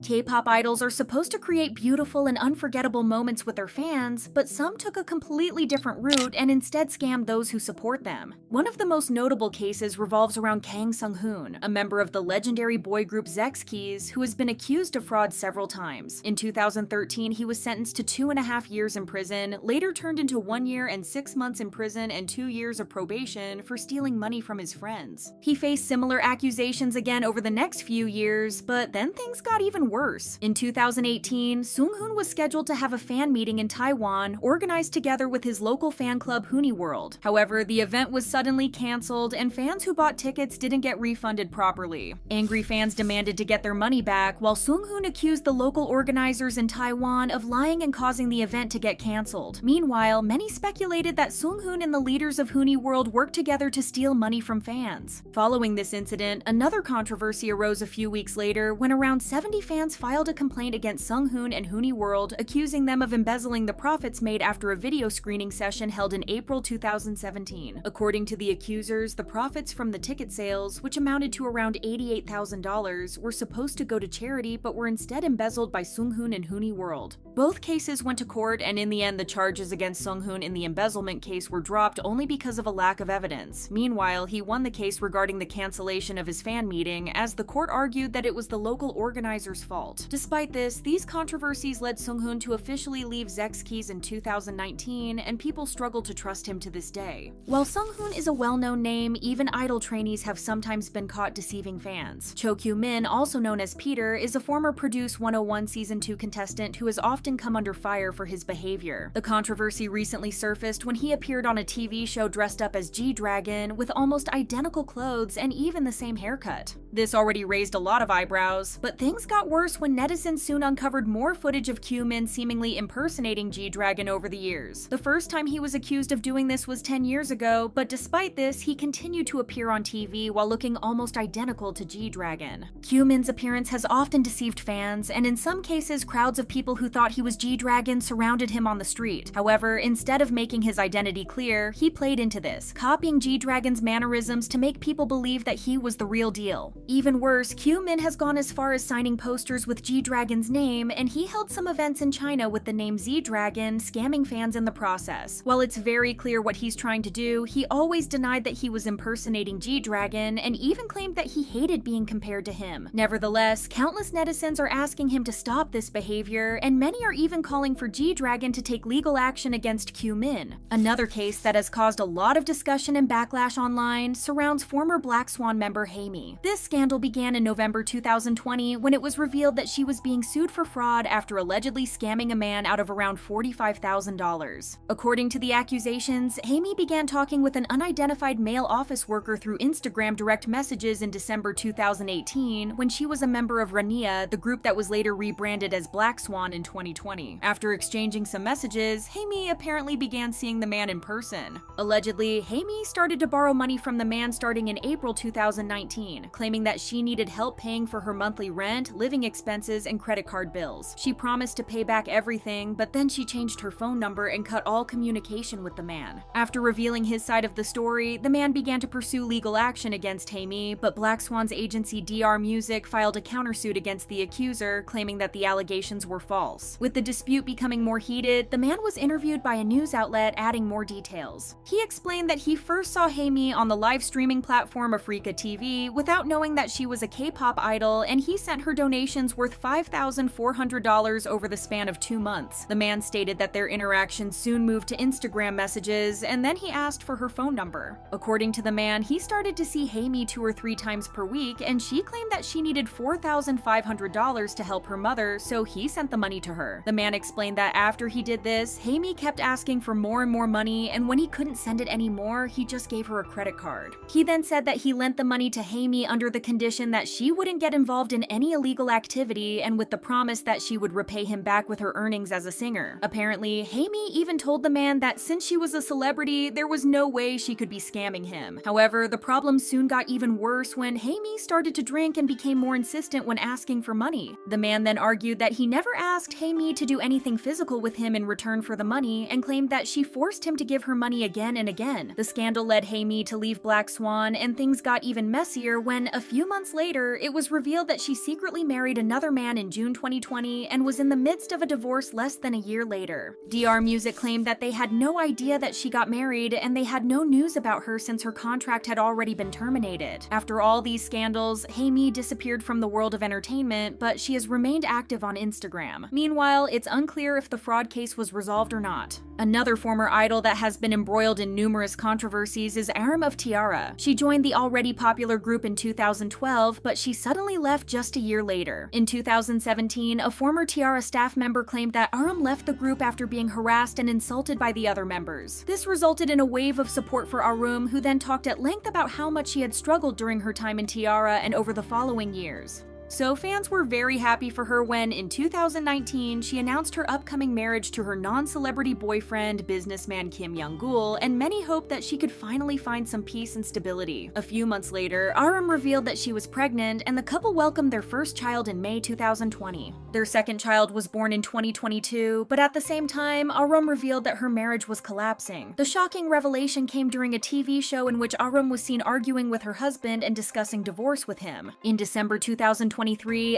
K-pop idols are supposed to create beautiful and unforgettable moments with their fans, but some took a completely different route and instead scammed those who support them. One of the most notable cases revolves around Kang Sunghoon, a member of the legendary boy group SechsKies, who has been accused of fraud several times. In 2013, he was sentenced to 2.5 years in prison, later turned into 1 year and 6 months in prison and 2 years of probation for stealing money from his friends. He faced similar accusations again over the next few years, but then things got even worse. In 2018, Sunghoon was scheduled to have a fan meeting in Taiwan, organized together with his local fan club World. However, the event was suddenly cancelled, and fans who bought tickets didn't get refunded properly. Angry fans demanded to get their money back, while Sunghoon accused the local organizers in Taiwan of lying and causing the event to get cancelled. Meanwhile, many speculated that Sunghoon and the leaders of World worked together to steal money from fans. Following this incident, another controversy arose a few weeks later when around 70 fans filed a complaint against Sunghoon and World, accusing them of embezzling the profits made after a video screening session held in April 2017. According to the accusers, the profits from the ticket sales, which amounted to around $88,000, were supposed to go to charity but were instead embezzled by Sunghoon and World. Both cases went to court, and in the end, the charges against Sunghoon in the embezzlement case were dropped only because of a lack of evidence. Meanwhile, he won the case regarding the cancellation of his fan meeting, as the court argued that it was the local organizers' fault. Despite this, these controversies led Sunghoon to officially leave SechsKies in 2019, and people struggle to trust him to this day. While Sunghoon is a well-known name, even idol trainees have sometimes been caught deceiving fans. Cho Kyu-min, also known as Peter, is a former Produce 101 Season 2 contestant who has often come under fire for his behavior. The controversy recently surfaced when he appeared on a TV show dressed up as G-Dragon with almost identical clothes and even the same haircut. This already raised a lot of eyebrows, but things got worse when netizens soon uncovered more footage of Kyu-min seemingly impersonating G-Dragon over the years. The first time he was accused of doing this was 10 years ago, but despite this, he continued to appear on TV while looking almost identical to G-Dragon. Kyu-min's appearance has often deceived fans, and in some cases, crowds of people who thought he was G-Dragon surrounded him on the street. However, instead of making his identity clear, he played into this, copying G-Dragon's mannerisms to make people believe that he was the real deal. Even worse, Kyu-min has gone as far as signing posters with G-Dragon's name, and he held some events in China with the name Z-Dragon, scamming fans in the process. While it's very clear what he's trying to do, he always denied that he was impersonating G-Dragon, and even claimed that he hated being compared to him. Nevertheless, countless netizens are asking him to stop this behavior, and many are even calling for G-Dragon to take legal action against Kyu-min. Another case that has caused a lot of discussion and backlash online surrounds former Black Swan member Hyeme. This scandal began in November 2020 when it was revealed that she was being sued for fraud after allegedly scamming a man out of around $45,000. According to the accusations, Hyeme began talking with an unidentified male office worker through Instagram direct messages in December 2018 when she was a member of Rania, the group that was later rebranded as Black Swan in 2020. After exchanging some messages, Hyeme apparently began seeing the man in person. Allegedly, Hyeme started to borrow money from the man starting in April 2019, claiming that she needed help paying for her monthly rent, living expenses, and credit card bills. She promised to pay back everything, but then she changed her phone number and cut all communication with the man. After revealing his side of the story, the man began to pursue legal action against Hyeme, but Black Swan's agency DR Music filed a countersuit against the accuser, claiming that the allegations were false. With the dispute becoming more heated, the man was interviewed by a news outlet adding more details. He explained that he first saw Hyeme on the live streaming platform Africa TV without knowing that she was a K-pop idol, and he sent her donations worth $5,400 over the span of 2 months. The man stated that their interaction soon moved to Instagram messages, and then he asked for her phone number. According to the man, he started to see Hyeme 2 or 3 times per week, and she claimed that she needed $4,500 to help her mother, so he sent the money to her. The man explained that after he did this, Hyeme kept asking for more and more money, and when he couldn't send it anymore, he just gave her a credit card. He then said that he lent the money to Hyeme under the condition that she wouldn't get involved in any illegal activity, and with the promise that she would repay him back with her earnings as a singer. Apparently, Hyeme even told the man that since she was a celebrity, there was no way she could be scamming him. However, the problem soon got even worse when Hyeme started to drink and became more insistent when asking for money. The man then argued that he never asked Hyeme to do anything physical with him in return for the money, and claimed that she forced him to give her money again and again. The scandal led Hyeme to leave Black Swan, and things got even messier when, a few months later, it was revealed that she secretly married married another man in June 2020 and was in the midst of a divorce less than a year later. DR Music claimed that they had no idea that she got married and they had no news about her since her contract had already been terminated. After all these scandals, Hyeme disappeared from the world of entertainment, but she has remained active on Instagram. Meanwhile, it's unclear if the fraud case was resolved or not. Another former idol that has been embroiled in numerous controversies is Arum of T-Ara. She joined the already popular group in 2012, but she suddenly left just a year later. In 2017, a former T-Ara staff member claimed that Arum left the group after being harassed and insulted by the other members. This resulted in a wave of support for Arum, who then talked at length about how much she had struggled during her time in T-Ara and over the following years. So fans were very happy for her when, in 2019, she announced her upcoming marriage to her non-celebrity boyfriend, businessman Kim Young-gul, and many hoped that she could finally find some peace and stability. A few months later, Arum revealed that she was pregnant, and the couple welcomed their first child in May 2020. Their second child was born in 2022, but at the same time, Arum revealed that her marriage was collapsing. The shocking revelation came during a TV show in which Arum was seen arguing with her husband and discussing divorce with him. In December 2023,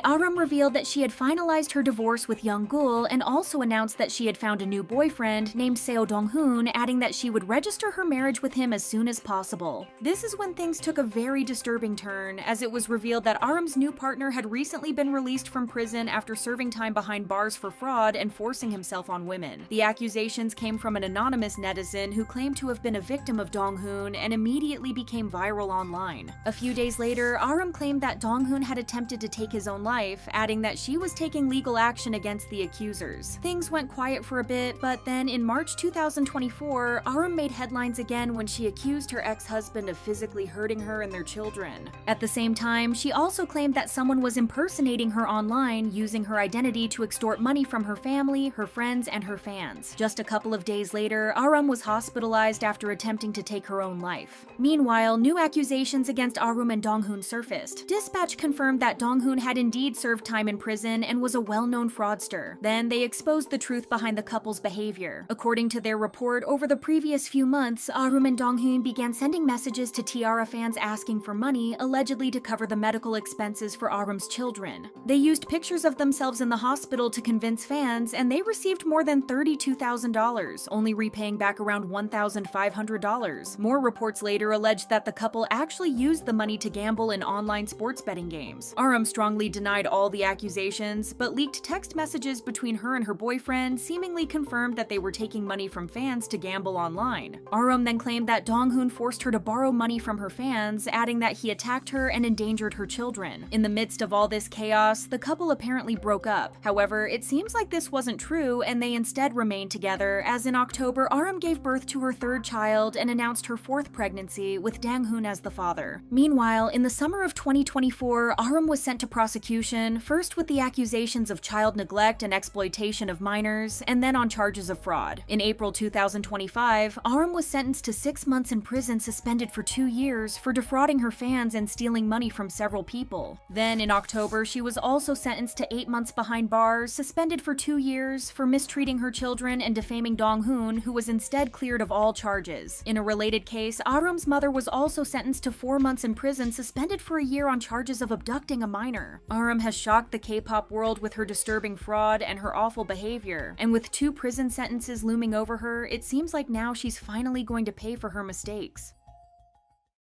Arum revealed that she had finalized her divorce with Young-gul and also announced that she had found a new boyfriend named Seo Dong-hoon, adding that she would register her marriage with him as soon as possible. This is when things took a very disturbing turn, as it was revealed that Arum's new partner had recently been released from prison after serving time behind bars for fraud and forcing himself on women. The accusations came from an anonymous netizen who claimed to have been a victim of Dong-hoon and immediately became viral online. A few days later, Arum claimed that Dong-hoon had attempted to take his own life, adding that she was taking legal action against the accusers. Things went quiet for a bit, but then in March 2024, Arum made headlines again when she accused her ex-husband of physically hurting her and their children. At the same time, she also claimed that someone was impersonating her online, using her identity to extort money from her family, her friends, and her fans. Just a couple of days later, Arum was hospitalized after attempting to take her own life. Meanwhile, new accusations against Arum and Dong-hoon surfaced. Dispatch confirmed that Dong-hoon had indeed served time in prison and was a well-known fraudster. Then they exposed the truth behind the couple's behavior. According to their report, over the previous few months, Arum and Dong-hoon began sending messages to T-Ara fans asking for money, allegedly to cover the medical expenses for Arum's children. They used pictures of themselves in the hospital to convince fans, and they received more than $32,000, only repaying back around $1,500. More reports later alleged that the couple actually used the money to gamble in online sports betting games. Arum strongly denied all the accusations, but leaked text messages between her and her boyfriend seemingly confirmed that they were taking money from fans to gamble online. Arum then claimed that Dong-hoon forced her to borrow money from her fans, adding that he attacked her and endangered her children. In the midst of all this chaos, the couple apparently broke up. However, it seems like this wasn't true, and they instead remained together, as in October, Arum gave birth to her third child and announced her fourth pregnancy, with Dong-hoon as the father. Meanwhile, in the summer of 2024, Arum was sent to prosecution, first with the accusations of child neglect and exploitation of minors, and then on charges of fraud. In April 2025, Arum was sentenced to 6 months in prison suspended for 2 years for defrauding her fans and stealing money from several people. Then in October, she was also sentenced to 8 months behind bars, suspended for 2 years for mistreating her children and defaming Dong-hoon, who was instead cleared of all charges. In a related case, Arum's mother was also sentenced to 4 months in prison, suspended for a year on charges of abducting a minor. Arum has shocked the K-pop world with her disturbing fraud and her awful behavior, and with 2 prison sentences looming over her, it seems like now she's finally going to pay for her mistakes.